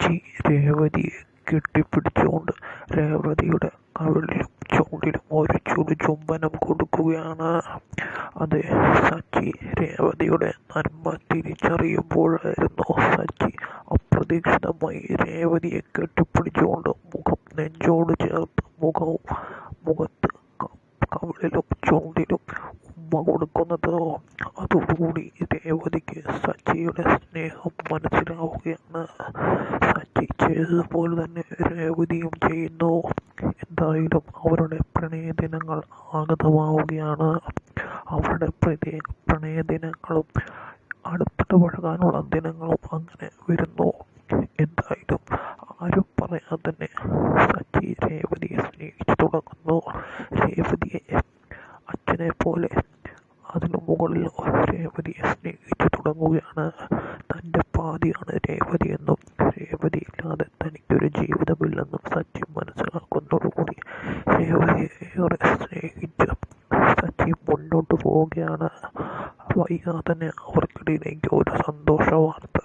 സച്ചി രേവതിയെ കെട്ടിപ്പിടിച്ചുകൊണ്ട് രേവതിയുടെ കവിളിലും ചുണ്ടിലും ഒരു ചുംബനം കൊടുക്കുകയാണ്. അതെ, സച്ചി രേവതിയുടെ നന്മ തിരിച്ചറിയുമ്പോഴായിരുന്നു സച്ചി അപ്രതീക്ഷിതമായി രേവതിയെ കെട്ടിപ്പിടിച്ചുകൊണ്ട് മുഖം നെഞ്ചോട് ചേർത്ത് മുഖത്ത് കവിളിലും ചുണ്ടിലും ഉമ്മ കൊടുക്കുന്നത്. അതോടുകൂടി രേവതിക്ക് സച്ചിയുടെ സ്നേഹം മനസ്സിലാവുകയാണ്. സച്ചി ചെയ്തതുപോലെ തന്നെ രേവതിയും ചെയ്യുന്നു. എന്തായാലും അവരുടെ പ്രണയദിനങ്ങൾ ആഗതമാവുകയാണ്. അവരുടെ പ്രണയദിനങ്ങളും അടുത്തിടപഴകാനുള്ള ദിനങ്ങളും അങ്ങനെ വരുന്നു. എന്തായാലും ആരും പറയാൻ തന്നെ സച്ചി രേവതിയെ സ്നേഹിച്ചു തുടങ്ങുന്നു. രേവതിയെ അച്ഛനെ പോലെ അതിനു മുകളിൽ രേവതിയെ സ്നേഹിച്ചു തുടങ്ങുകയാണ്. തൻ്റെ പാതിയാണ് രേവതി എന്നും രേവതി ഇല്ലാതെ തനിക്കൊരു ജീവിതമില്ലെന്നും സച്ചി മനസ്സിലാക്കുന്നതോടുകൂടി രേവതിയെ ഏറെ സ്നേഹിച്ച് സച്ചി മുന്നോട്ട് പോവുകയാണ്. വൈകാതെ തന്നെ അവർക്കിടയിലേക്ക് ഒരു സന്തോഷ വാർത്ത